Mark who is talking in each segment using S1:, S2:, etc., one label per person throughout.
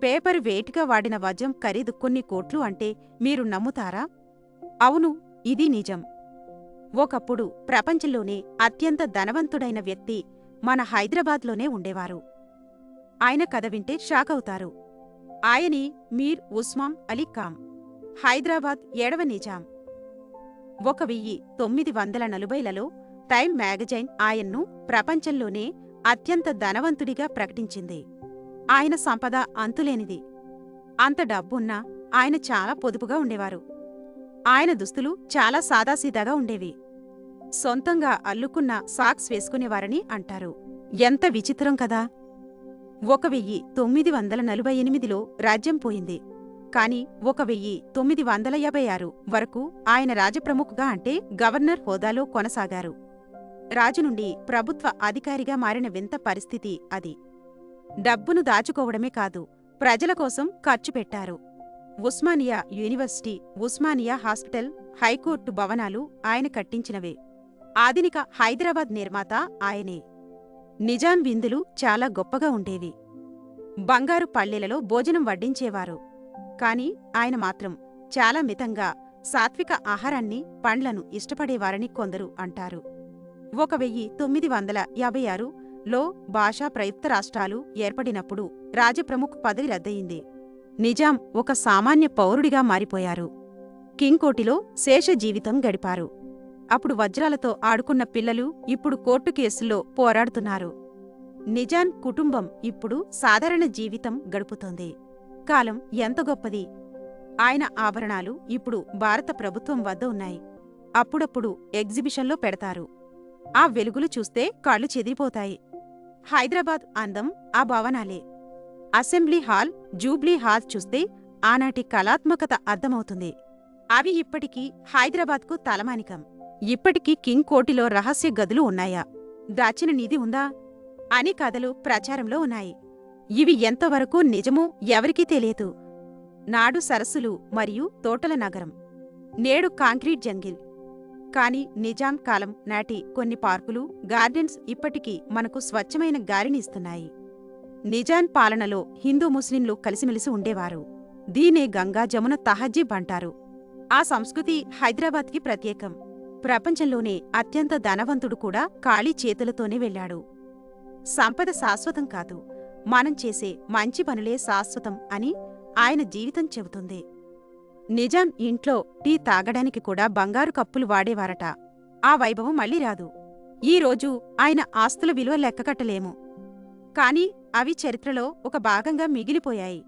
S1: Paper వెయిట్గా వాడిన వజ్రం ఖరీదు కొన్ని కోట్లు అంటే మీరు నమ్ముతారా? అవును, ఇది నిజం. ఒకప్పుడు ప్రపంచంలోనే అత్యంత ధనవంతుడైన వ్యక్తి మన హైదరాబాద్లోనే ఉండేవారు. ఆయన కథ వింటే షాకవుతారు. ఆయనే మీర్ ఉస్మాన్ అలీ ఖాన్, హైదరాబాద్ 7వ నిజాం. 1940లలో టైమ్ మ్యాగజైన్ ఆయన్ను ప్రపంచంలోనే అత్యంత ధనవంతుడిగా ప్రకటించింది. ఆయన సంపద అంతులేనిది. అంత డబ్బున్నా ఆయన చాలా పొదుపుగా ఉండేవారు. ఆయన దుస్తులు చాలా సాదాసీదాగా ఉండేవి. సొంతంగా అల్లుకున్న సాక్స్ వేసుకునేవారని అంటారు. ఎంత విచిత్రం కదా! 1948లో రాజ్యం పోయింది. కాని 1956 వరకు ఆయన రాజప్రముఖగా అంటే గవర్నర్ హోదాలో కొనసాగారు. రాజు నుండి ప్రభుత్వ అధికారిగా మారిన వింత పరిస్థితి అది. డబ్బును దాచుకోవడమే కాదు, ప్రజల కోసం ఖర్చు పెట్టారు. Osmania university, Osmania hospital, high court భవనాలు ఆయన కట్టించినవే. ఆధునిక హైదరాబాద్ నిర్మాత ఆయనే. నిజాం విందులు చాలా గొప్పగా ఉండేవి. బంగారు పళ్ళెలలో భోజనం వడ్డించేవారు. కాని ఆయన మాత్రం చాలా మితంగా సాత్విక ఆహారాన్ని, పండ్లను ఇష్టపడేవారని కొందరు అంటారు. 1956లో భాషా ప్రయుక్త రాష్ట్రాలు ఏర్పడినప్పుడు రాజప్రముఖ్ పదవి రద్దయింది. నిజాం ఒక సామాన్య పౌరుడిగా మారిపోయారు. కింగ్ కోటిలో శేష జీవితం గడిపారు. అప్పుడు వజ్రాలతో ఆడుకున్న పిల్లలు ఇప్పుడు కోర్టు కేసుల్లో పోరాడుతున్నారు. నిజాం కుటుంబం ఇప్పుడు సాధారణ జీవితం గడుపుతోంది. కాలం ఎంత గొప్పది! ఆయన ఆభరణాలు ఇప్పుడు భారత ప్రభుత్వం వద్ద ఉన్నాయి. అప్పుడప్పుడు ఎగ్జిబిషన్లో పెడతారు. ఆ వెలుగులు చూస్తే కళ్ళు చెదిరిపోతాయి. హైదరాబాద్ అందం ఆ భవనాలే. అసెంబ్లీ హాల్, జూబ్లీ హాల్ చూస్తే ఆనాటి కళాత్మకత అర్థమవుతుంది. అవి ఇప్పటికీ హైదరాబాద్కు తలమానికం. ఇప్పటికీ కింగ్ కోటిలో రహస్య గదులు ఉన్నాయా, దాచిన నిధి ఉందా అని కథలు ప్రచారంలో ఉన్నాయి. ఇవి ఎంతవరకు నిజమో ఎవరికీ తెలియదు. నాడు సరస్సులు మరియు తోటల నగరం, నేడు కాంక్రీట్ జంగిల్. కాని నిజాం కాలం నాటి కొన్ని పార్కులు, గార్డెన్స్ ఇప్పటికీ మనకు స్వచ్ఛమైన గాలిని ఇస్తున్నాయి. నిజాం పాలనలో హిందూ ముస్లింలు కలిసిమెలిసి ఉండేవారు. దీనే గంగా జమున తహజీబ్ అంటారు. ఆ సంస్కృతి హైదరాబాద్కి ప్రత్యేకం. ప్రపంచంలోనే అత్యంత ధనవంతుడు కూడా ఖాళీ చేతులతోనే వెళ్ళాడు. సంపద శాశ్వతం కాదు, మనం చేసే మంచి పనులే శాశ్వతం అని ఆయన జీవితం చెబుతుంది. నిజాం ఇంట్లో టీ తాగడానికి కూడా బంగారు కప్పులు వాడేవారట. ఆ వైభవం మళ్ళీ రాదు. ఈరోజు ఆయన ఆస్తుల విలువ లెక్కకట్టలేము. కాని అవి చరిత్రలో ఒక భాగంగా మిగిలిపోయాయి.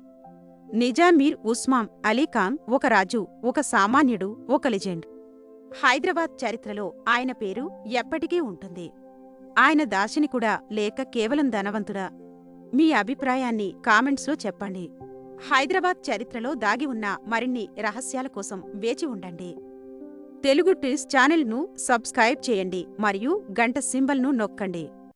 S1: నిజాం మీర్ ఉస్మాన్ అలీ ఖాన్ ఒక రాజు, ఒక సామాన్యుడు, ఒక లెజెండ్. హైదరాబాద్ చరిత్రలో ఆయన పేరు ఎప్పటికీ ఉంటుంది. ఆయన దార్శనికుడా లేక కేవలం ధనవంతుడా? మీ అభిప్రాయాన్ని కామెంట్స్లో చెప్పండి. హైదరాబాద్ చరిత్రలో దాగి ఉన్న మరిన్ని రహస్యాల కోసం వేచి ఉండండి. తెలుగు టిల్స్ ఛానల్ను సబ్స్క్రైబ్ చేయండి మరియు గంట సింబల్ను నొక్కండి.